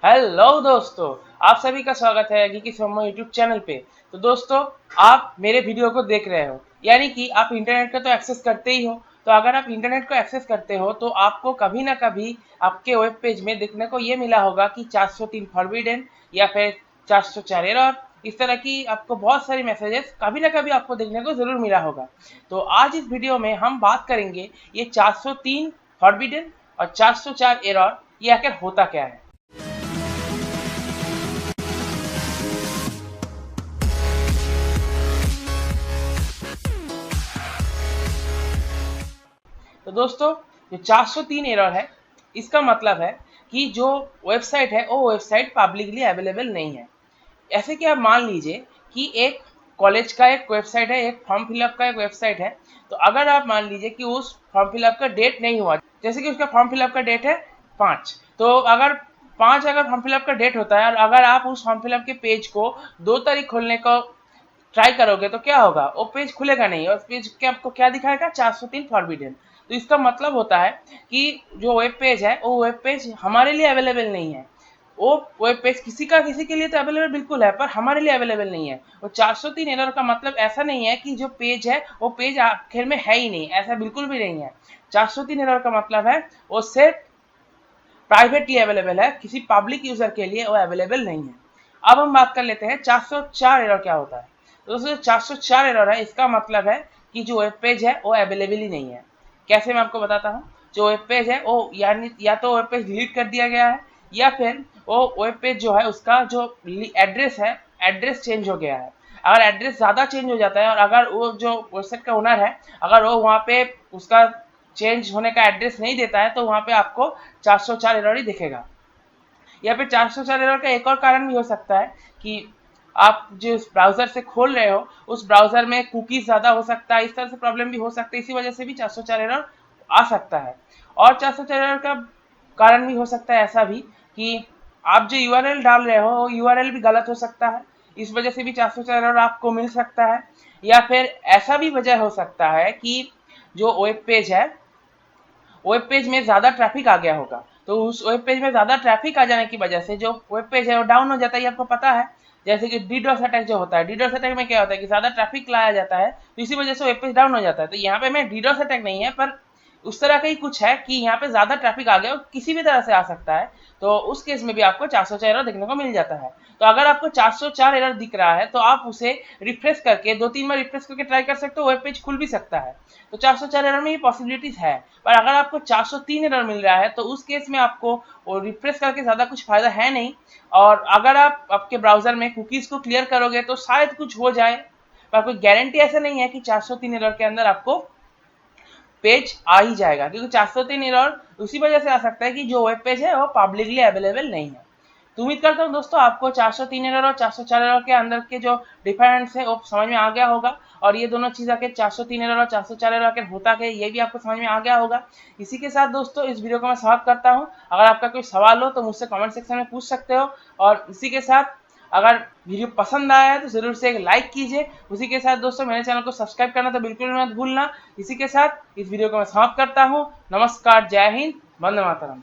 Hello दोस्तों, आप सभी का स्वागत है गीकी सोमो यूट्यूब चैनल पे। तो दोस्तों, आप मेरे वीडियो को देख रहे हो, यानी कि आप इंटरनेट का तो एक्सेस करते ही हो। तो अगर आप इंटरनेट को एक्सेस करते हो तो आपको कभी ना कभी आपके वेब पेज में देखने को ये मिला होगा कि 403 फॉरबिडन या फिर 404 एरर। इस तरह की आपको बहुत सारी मैसेजेस कभी ना कभी आपको देखने को जरूर मिला होगा। तो आज इस वीडियो में हम बात करेंगे ये 403 फॉरबिडन और 404 एरर ये आखिर होता क्या है। तो दोस्तों, जो 403 एरर है, इसका मतलब है कि जो वेबसाइट है वो वेबसाइट पब्लिकली अवेलेबल नहीं है। ऐसे कि आप मान लीजिए कि एक कॉलेज का एक वेबसाइट है, एक फॉर्म फिलअप का एक वेबसाइट है। तो अगर आप मान लीजिए कि उस फॉर्म फिलअप का डेट नहीं हुआ, जैसे कि उसका फॉर्म फिलअप का डेट है 5, तो अगर 5 अगर फॉर्म फिलअप का डेट होता है और अगर आप उस फॉर्म फिलअप के पेज को 2 तारीख खोलने का ट्राई करोगे तो क्या होगा, वो पेज खुलेगा नहीं और पेज के आपको क्या दिखाएगा, 403 फॉरबिडन। तो इसका मतलब होता है कि जो वेब पेज है वो वेब पेज हमारे लिए अवेलेबल नहीं है। वो वेब पेज किसी के लिए तो अवेलेबल बिल्कुल है, पर हमारे लिए अवेलेबल नहीं है। वो 403 एरर का मतलब ऐसा नहीं है कि जो पेज है वो पेज आखिर में है ही नहीं, ऐसा बिल्कुल भी नहीं है। 403 एरर का मतलब है वो सिर्फ प्राइवेटली अवेलेबल है, किसी पब्लिक यूजर के लिए वो अवेलेबल नहीं है। अब हम बात कर लेते हैं 404 एरर क्या होता है। तो दोस्तों, 404 एरर है, इसका मतलब है कि जो वेब पेज है वो अवेलेबल ही नहीं है। कैसे, मैं आपको बताता हूँ। जो वेब पेज है वो यानी या तो वेब पेज डिलीट कर दिया गया है, या फिर वो वेब पेज जो है उसका जो एड्रेस है, एड्रेस चेंज हो गया है। अगर एड्रेस ज़्यादा चेंज हो जाता है और अगर वो जो वेबसाइट का ओनर है, अगर वो वहाँ पे उसका चेंज होने का एड्रेस नहीं देता है, तो वहाँ पे आपको 404 एरर ही दिखेगा। या फिर 404 एरर का एक और कारण भी हो सकता है कि आप जिस ब्राउजर से खोल रहे हो उस ब्राउजर में कुकीज ज़्यादा हो सकता है, इस तरह से प्रॉब्लम भी हो सकता है, इसी वजह से भी 404 एरर आ सकता है। और 404 एरर का कारण भी हो सकता है ऐसा भी कि आप जो यूआरएल डाल रहे हो वो यूआरएल भी गलत हो सकता है, इस वजह से भी 404 एरर आपको मिल सकता है। या फिर ऐसा भी वजह हो सकता है कि जो वेब पेज है, वेब पेज में ज़्यादा ट्रैफिक आ गया होगा, तो उस वेब पेज में ज़्यादा ट्रैफिक आ जाने की वजह से जो वेब पेज है वो डाउन हो जाता है, ये आपको पता है। जैसे कि डीडोस अटैक जो होता है, डीडोस अटैक में क्या होता है कि ज़्यादा ट्रैफिक लाया जाता है, तो इसी वजह से वेब पेज डाउन हो जाता है। तो यहाँ पे मैं डीडोस अटैक नहीं है, पर उस तरह का ही कुछ है कि यहाँ पे ज़्यादा ट्रैफिक आ गया और किसी भी तरह से आ सकता है। तो उस केस में भी आपको 404 एरर देखने को मिल जाता है। तो अगर आपको 404 एरर दिख रहा है तो आप उसे रिफ्रेश करके 2-3 बार रिफ्रेश करके ट्राई कर सकते हो, वेब पेज खुल भी सकता है। तो 404 एरर में ये पॉसिबिलिटीज है। पर अगर आपको 403 एरर मिल रहा है तो उस केस में आपको वो रिफ्रेश करके ज़्यादा कुछ फायदा है नहीं। और अगर आप आपके ब्राउजर में कुकीज़ को क्लियर करोगे तो शायद कुछ हो जाए, पर कोई गारंटी ऐसा नहीं है कि 403 एरर के अंदर आपको पेज आ ही जाएगा, क्योंकि 403 एरर उसी वजह से आ सकता है कि जो वेब पेज है वो पब्लिकली अवेलेबल नहीं है। तो उम्मीद करता हूँ दोस्तों आपको 403 एरर और 404 एरर के अंदर के जो डिफरेंस है वो समझ में आ गया होगा, और ये दोनों चीज़ आके 403 एरर और 404 एरर के होता क्या है ये भी आपको समझ में आ गया होगा। इसी के साथ दोस्तों इस वीडियो को मैं समाप्त करता हूँ। अगर आपका कोई सवाल हो तो मुझसे कमेंट सेक्शन में पूछ सकते हो, और इसी के साथ अगर वीडियो पसंद आया है तो ज़रूर से एक लाइक कीजिए। उसी के साथ दोस्तों मेरे चैनल को सब्सक्राइब करना तो बिल्कुल मत भूलना। इसी के साथ इस वीडियो को मैं समाप्त करता हूँ। नमस्कार, जय हिंद, वंदे मातरम।